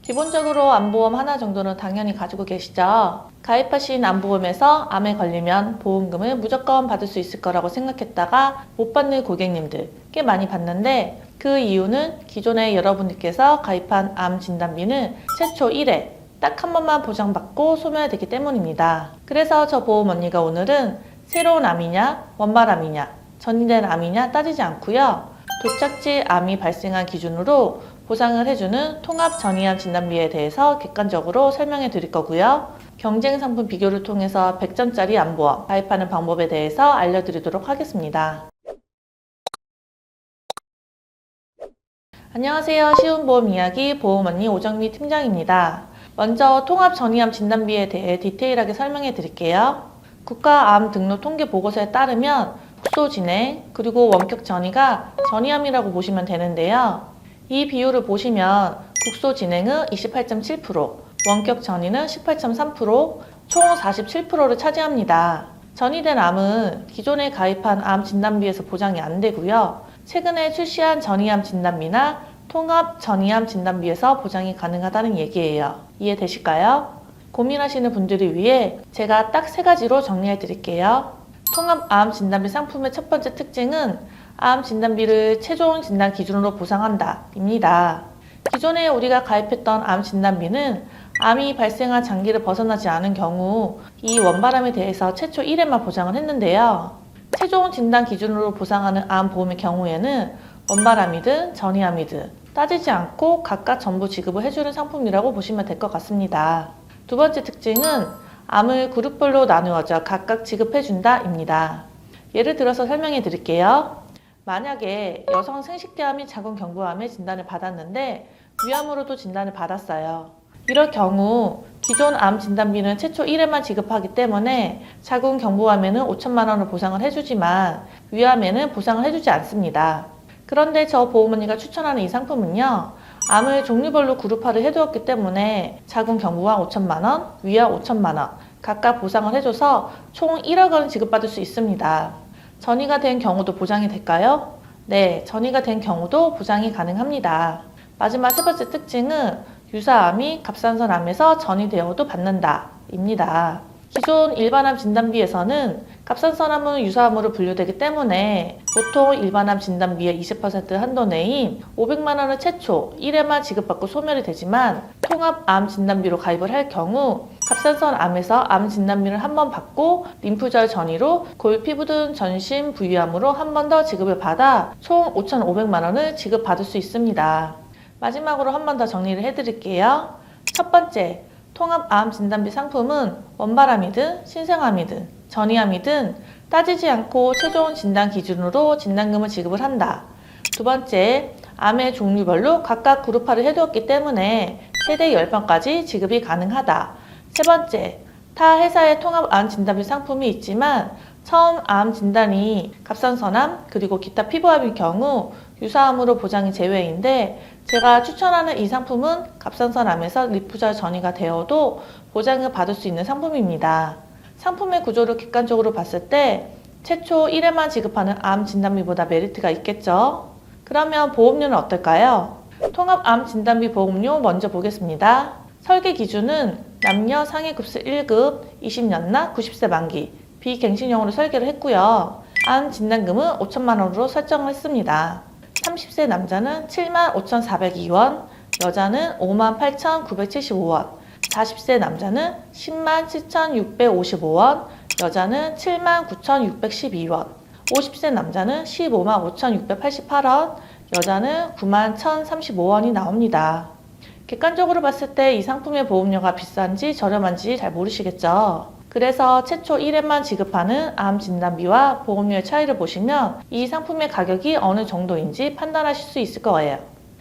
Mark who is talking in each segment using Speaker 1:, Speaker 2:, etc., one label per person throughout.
Speaker 1: 기본적으로 암보험 하나 정도는 당연히 가지고 계시죠. 가입하신 암보험에서 암에 걸리면 보험금을 무조건 받을 수 있을 거라고 생각했다가 못 받는 고객님들 꽤 많이 봤는데, 그 이유는 기존에 여러분들께서 가입한 암 진단비는 최초 1회 딱 한 번만 보장받고 소멸되기 때문입니다. 그래서 저 보험 언니가 오늘은 새로운 암이냐 원발암이냐 전이된 암이냐 따지지 않고요, 도착지 암이 발생한 기준으로 보상을 해주는 통합 전이암 진단비에 대해서 객관적으로 설명해 드릴 거고요. 경쟁 상품 비교를 통해서 100점짜리 암보험 가입하는 방법에 대해서 알려드리도록 하겠습니다. 안녕하세요. 쉬운 보험 이야기 보험 언니 오정미 팀장입니다. 먼저 통합 전이암 진단비에 대해 디테일하게 설명해 드릴게요. 국가암 등록 통계 보고서에 따르면 국소 진행 그리고 원격 전이가 전이암이라고 보시면 되는데요. 이 비율을 보시면 국소 진행은 28.7%, 원격 전이는 18.3%, 총 47%를 차지합니다. 전이된 암은 기존에 가입한 암 진단비에서 보장이 안 되고요. 최근에 출시한 전이암 진단비나 통합 전이암 진단비에서 보장이 가능하다는 얘기예요. 이해되실까요? 고민하시는 분들을 위해 제가 딱 3가지로 정리해 드릴게요. 통합 암 진단비 상품의 첫 번째 특징은 암 진단비를 최종 진단 기준으로 보상한다 입니다. 기존에 우리가 가입했던 암 진단비는 암이 발생한 장기를 벗어나지 않은 경우 이 원발암에 대해서 최초 1회만 보장을 했는데요. 최종 진단 기준으로 보상하는 암 보험의 경우에는 원발암이든 전이암이든 따지지 않고 각각 전부 지급을 해주는 상품이라고 보시면 될 것 같습니다. 두 번째 특징은 암을 그룹별로 나누어져 각각 지급해준다 입니다. 예를 들어서 설명해 드릴게요. 만약에 여성 생식대암이 자궁경부암의 진단을 받았는데 위암으로도 진단을 받았어요. 이럴 경우 기존 암 진단비는 최초 1회만 지급하기 때문에 자궁경부암에는 5천만 원을 보상을 해주지만 위암에는 보상을 해주지 않습니다. 그런데 저 보험 언니가 추천하는 이 상품은요, 암을 종류별로 그룹화를 해두었기 때문에 자궁경부암 5천만 원, 위암 5천만 원 각각 보상을 해줘서 총 1억 원 지급받을 수 있습니다. 전이가 된 경우도 보장이 될까요? 네, 전이가 된 경우도 보장이 가능합니다. 마지막 세 번째 특징은 유사암이 갑상선암에서 전이되어도 받는다 입니다. 기존 일반암 진단비에서는 갑상선암은 유사암으로 분류되기 때문에 보통 일반암 진단비의 20% 한도 내인 500만 원을 최초 1회만 지급받고 소멸이 되지만 통합암 진단비로 가입을 할 경우 갑상선암에서 암 진단비를 한 번 받고 림프절 전이로 골피부든 전신 부위암으로 한 번 더 지급을 받아 총 5,500만 원을 지급받을 수 있습니다. 마지막으로 한 번 더 정리를 해드릴게요. 첫 번째, 통합암 진단비 상품은 원발암이든 신생암이든 전이암이든 따지지 않고 최종 진단 기준으로 진단금을 지급을 한다. 두 번째, 암의 종류별로 각각 그룹화를 해두었기 때문에 최대 10번까지 지급이 가능하다. 세 번째, 타 회사의 통합암 진단비 상품이 있지만 처음 암 진단이 갑상선암 그리고 기타 피부암일 경우 유사암으로 보장이 제외인데, 제가 추천하는 이 상품은 갑상선암에서 림프절 전이가 되어도 보장을 받을 수 있는 상품입니다. 상품의 구조를 객관적으로 봤을 때 최초 1회만 지급하는 암 진단비보다 메리트가 있겠죠. 그러면 보험료는 어떨까요? 통합암 진단비 보험료 먼저 보겠습니다. 설계 기준은 남녀 상해급수 1급, 20년나 90세 만기, 비갱신형으로 설계를 했고요. 암 진단금은 5천만 원으로 설정을 했습니다. 30세 남자는 75,402원, 여자는 58,975원, 40세 남자는 107,655원, 여자는 79,612원, 50세 남자는 155,688원, 여자는 91,035원이 나옵니다. 객관적으로 봤을 때 이 상품의 보험료가 비싼지 저렴한지 잘 모르시겠죠? 그래서 최초 1회만 지급하는 암 진단비와 보험료의 차이를 보시면 이 상품의 가격이 어느 정도인지 판단하실 수 있을 거예요.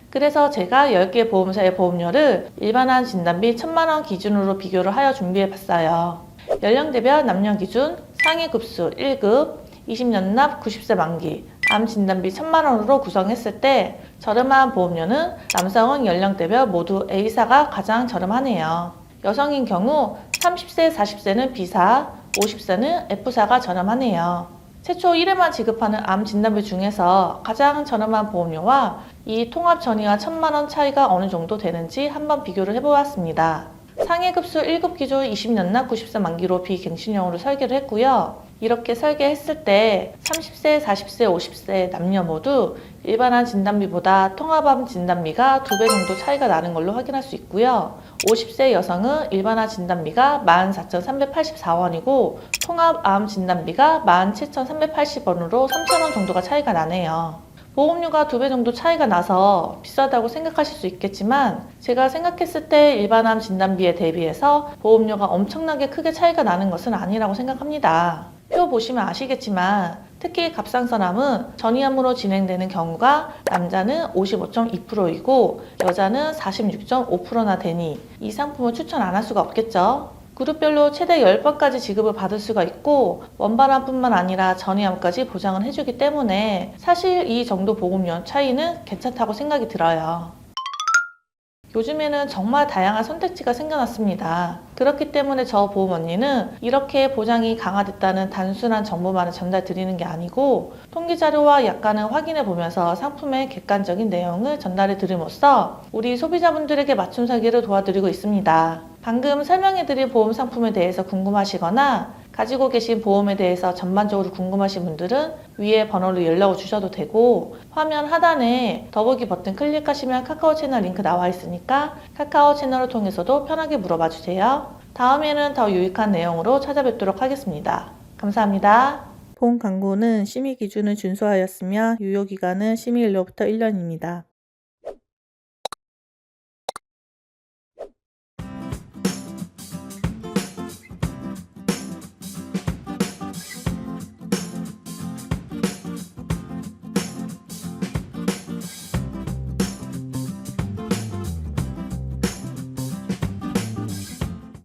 Speaker 1: 그래서 제가 10개 보험사의 보험료를 일반암 진단비 1,000만 원 기준으로 비교를 하여 준비해 봤어요. 연령대별 남녀 기준 상해급수 1급, 20년 납 90세 만기, 암 진단비 1,000만 원으로 구성했을 때 저렴한 보험료는 남성은 연령대별 모두 A사가 가장 저렴하네요. 여성인 경우 30세, 40세는 B사, 50세는 F사가 저렴하네요. 최초 1회만 지급하는 암 진단비 중에서 가장 저렴한 보험료와 이 통합 전이와 1,000만 원 차이가 어느 정도 되는지 한번 비교를 해보았습니다. 상해 급수 1급 기준 20년 납 90세 만기로 비갱신형으로 설계를 했고요. 이렇게 설계했을 때 30세, 40세, 50세 남녀 모두 일반암 진단비보다 통합암 진단비가 2배 정도 차이가 나는 걸로 확인할 수 있고요. 50세 여성은 일반암 진단비가 14,384원이고 통합암 진단비가 17,380원으로 3,000원 정도가 차이가 나네요. 보험료가 2배 정도 차이가 나서 비싸다고 생각하실 수 있겠지만 제가 생각했을 때 일반암 진단비에 대비해서 보험료가 엄청나게 크게 차이가 나는 것은 아니라고 생각합니다. 표 보시면 아시겠지만 특히 갑상선암은 전이암으로 진행되는 경우가 남자는 55.2%이고 여자는 46.5%나 되니 이 상품을 추천 안 할 수가 없겠죠. 그룹별로 최대 10번까지 지급을 받을 수가 있고 원발암뿐만 아니라 전이암까지 보장을 해주기 때문에 사실 이 정도 보험료 차이는 괜찮다고 생각이 들어요. 요즘에는 정말 다양한 선택지가 생겨났습니다. 그렇기 때문에 저 보험 언니는 이렇게 보장이 강화됐다는 단순한 정보만을 전달 드리는 게 아니고 통계자료와 약관을 확인해 보면서 상품의 객관적인 내용을 전달해 드림으로써 우리 소비자분들에게 맞춤 설계를 도와드리고 있습니다. 방금 설명해드린 보험 상품에 대해서 궁금하시거나 가지고 계신 보험에 대해서 전반적으로 궁금하신 분들은 위에 번호로 연락을 주셔도 되고 화면 하단에 더보기 버튼 클릭하시면 카카오 채널 링크 나와 있으니까 카카오 채널을 통해서도 편하게 물어봐 주세요. 다음에는 더 유익한 내용으로 찾아뵙도록 하겠습니다. 감사합니다. 보험 광고는 심의 기준을 준수하였으며 유효기간은 심의일로부터 1년입니다.